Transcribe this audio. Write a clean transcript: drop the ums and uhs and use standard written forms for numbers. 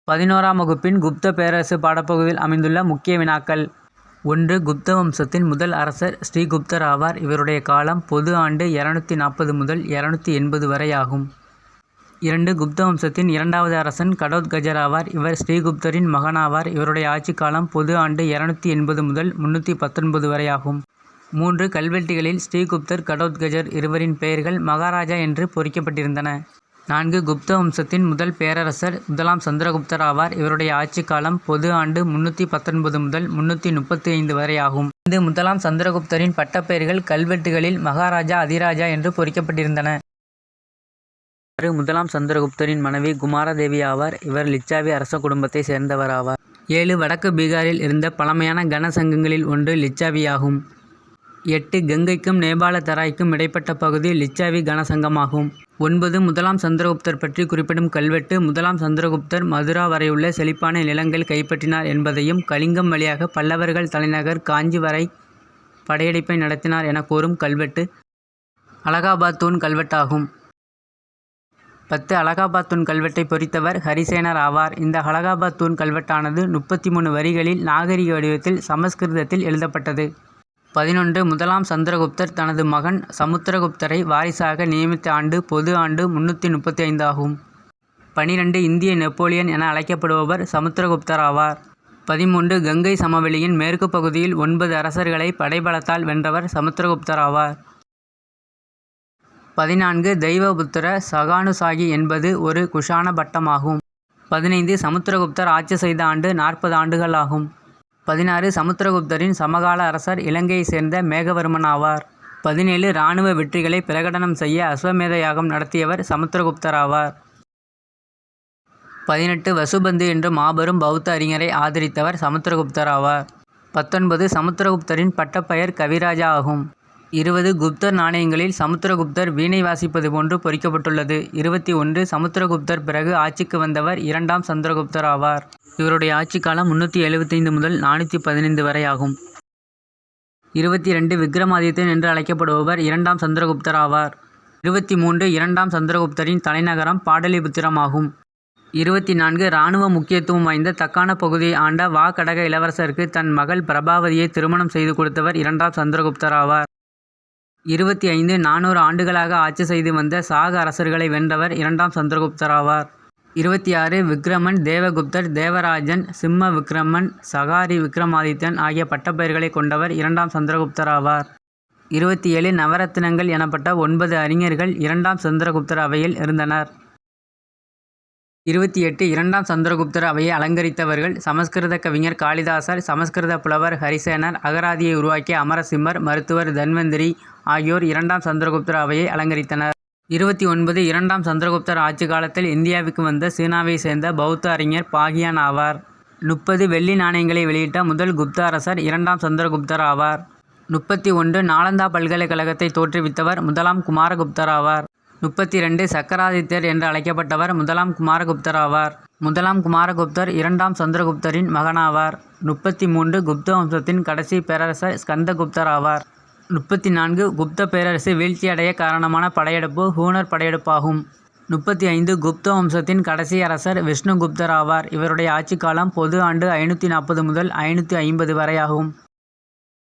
11ஆம் வகுப்பின் குப்த பேரரசு பாடப்பகுதியில் அமைந்துள்ள முக்கிய வினாக்கள். 1. குப்த வம்சத்தின் முதல் அரசர் ஸ்ரீகுப்தர் ஆவார். இவருடைய காலம் பொது ஆண்டு 240 முதல் 280 வரை ஆகும். 2. குப்த வம்சத்தின் இரண்டாவது அரசன் கடோத்கஜர் ஆவார். இவர் ஸ்ரீகுப்தரின் மகனாவார். இவருடைய ஆட்சி காலம் பொது ஆண்டு 280 முதல் 319 வரை ஆகும். 3. கல்வெட்டுகளில் ஸ்ரீகுப்தர் கடோத்கஜர் இருவரின் பெயர்கள் மகாராஜா என்று பொறிக்கப்பட்டிருந்தன. 4. குப்த வம்சத்தின் முதல் பேரரசர் முதலாம் சந்திரகுப்தர் ஆவார். இவருடைய ஆட்சி காலம் பொது ஆண்டு 319 முதல் 335 வரை ஆகும். 5. முதலாம் சந்திரகுப்தரின் பட்டப்பெயர்கள் கல்வெட்டுகளில் மகாராஜா அதிராஜா என்று பொறிக்கப்பட்டிருந்தன. 6. முதலாம் சந்திரகுப்தரின் மனைவி குமாரதேவி ஆவார். இவர் லிச்சாவி அரச குடும்பத்தை சேர்ந்தவர் ஆவார். 7. வடக்கு பீகாரில் இருந்த பழமையான கன சங்கங்களில் ஒன்று லிச்சாவி ஆகும். 8. கங்கைக்கும் நேபாள தராய்க்கும் இடைப்பட்ட பகுதி லிச்சாவி கனசங்கமாகும். 9. முதலாம் சந்திரகுப்தர் பற்றி குறிப்பிடும் கல்வெட்டு முதலாம் சந்திரகுப்தர் மதுரா வரையுள்ள செழிப்பான நிலங்கள் கைப்பற்றினார் என்பதையும் கலிங்கம் வழியாக பல்லவர்கள் தலைநகர் காஞ்சி வரை படையெடுப்பை நடத்தினார் என கூறும் கல்வெட்டு அலகாபாத் தூண் கல்வெட்டாகும். 10. அலகாபாத் தூண் கல்வெட்டை பொறித்தவர் ஹரிசேனர் ஆவார். இந்த அலகாபாத் தூண் கல்வெட்டானது 33 வரிகளில் நாகரிக வடிவத்தில் சமஸ்கிருதத்தில் எழுதப்பட்டது. 11. முதலாம் சந்திரகுப்தர் தனது மகன் சமுத்திரகுப்தரை வாரிசாக நியமித்த ஆண்டு பொது ஆண்டு 335 ஆகும். 12. இந்திய நெப்போலியன் என அழைக்கப்படுபவர் சமுத்திரகுப்தர் ஆவார். 13. கங்கை சமவெளியின் மேற்கு பகுதியில் 9 அரசர்களை படைபலத்தால் வென்றவர் சமுத்திரகுப்தர் ஆவார். 14. தெய்வபுத்திர சகானுசாகி என்பது ஒரு குஷான பட்டமாகும். 15. சமுத்திரகுப்தர் ஆட்சி செய்த ஆண்டு 40 ஆண்டுகள் ஆகும். 16. சமுத்திரகுப்தரின் சமகால அரசர் இலங்கையை சேர்ந்த மேகவர்மன் ஆவார். 17. இராணுவ வெற்றிகளை பிரகடனம் செய்ய அஸ்வமேத யாகம் நடத்தியவர் சமுத்திரகுப்தர் ஆவார். 18. வசுபந்து என்ற மாபெரும் பௌத்த அறிஞரை ஆதரித்தவர் சமுத்திரகுப்தர் ஆவார். 19. சமுத்திரகுப்தரின் பட்டப்பெயர் கவிராஜா ஆகும். 20. குப்தர் நாணயங்களில் சமுத்திரகுப்தர் வீணை வாசிப்பது போன்று பொறிக்கப்பட்டுள்ளது. 21. சமுத்திரகுப்தர் பிறகு ஆட்சிக்கு வந்தவர் 2ஆம் சந்திரகுப்தர் ஆவார். இவருடைய ஆட்சி காலம் 375 முதல் 415 வரை ஆகும். 22. விக்ரமாதித்தன் என்று அழைக்கப்படுபவர் 2ஆம் சந்திரகுப்தர் ஆவார். 23. 2ஆம் சந்திரகுப்தரின் தலைநகரம் பாடலிபுத்திரம் ஆகும். 24. இராணுவ முக்கியத்துவம் வாய்ந்த தக்கான பகுதியை ஆண்ட வாகடக இளவரசருக்கு தன் மகள் பிரபாவதியை திருமணம் செய்து கொடுத்தவர் 2ஆம் சந்திரகுப்தர் ஆவார். 25. 400 ஆண்டுகளாக ஆட்சி செய்து வந்த சாக அரசர்களை வென்றவர் 2ஆம் சந்திரகுப்தர் ஆவார். 26. விக்ரமன், தேவகுப்தர், தேவராஜன், சிம்ம விக்ரமன், சகாரி விக்ரமாதித்தன் ஆகிய பட்டப்பெயர்களை கொண்டவர் 2ஆம் சந்திரகுப்தர் ஆவார். 27. நவரத்தினங்கள் எனப்பட்ட 9 அறிஞர்கள் 2ஆம் சந்திரகுப்தர் அவையில் இருந்தனர். 28. 2ஆம் சந்திரகுப்தர் அவையை அலங்கரித்தவர்கள் சமஸ்கிருத கவிஞர் காளிதாசர், சமஸ்கிருத புலவர் ஹரிசேனர், அகராதியை உருவாக்கிய அமரசிம்மர், மருத்துவர் தன்வந்திரி ஆகியோர் 2ஆம் சந்திரகுப்தர் அவையை அலங்கரித்தனர். 29. 2ஆம் சந்திரகுப்தர் ஆட்சி காலத்தில் இந்தியாவுக்கு வந்த சீனாவை சேர்ந்த பௌத்த அறிஞர் பாகியான் ஆவார். 30. வெள்ளி நாணயங்களை வெளியிட்ட முதல் குப்த அரசர் 2ஆம் சந்திரகுப்தர் ஆவார். 31. நாலந்தா பல்கலைக்கழகத்தை தோற்றுவித்தவர் முதலாம் குமாரகுப்தர் ஆவார். 32. சக்கராதித்யர் என்று அழைக்கப்பட்டவர் முதலாம் குமாரகுப்தர் ஆவார். முதலாம் குமாரகுப்தர் 2ஆம் சந்திரகுப்தரின் மகனாவார். 33. குப்த வம்சத்தின் கடைசி பேரரசர் ஸ்கந்தகுப்தர் ஆவார். 34. குப்த பேரரசு வீழ்ச்சியடைய காரணமான படையெடுப்பு ஹூணர் படையெடுப்பாகும். 35. குப்த வம்சத்தின் கடைசி அரசர் விஷ்ணுகுப்தர் ஆவார். இவருடைய ஆட்சி காலம் பொது ஆண்டு 540 முதல் 550 வரை ஆகும்.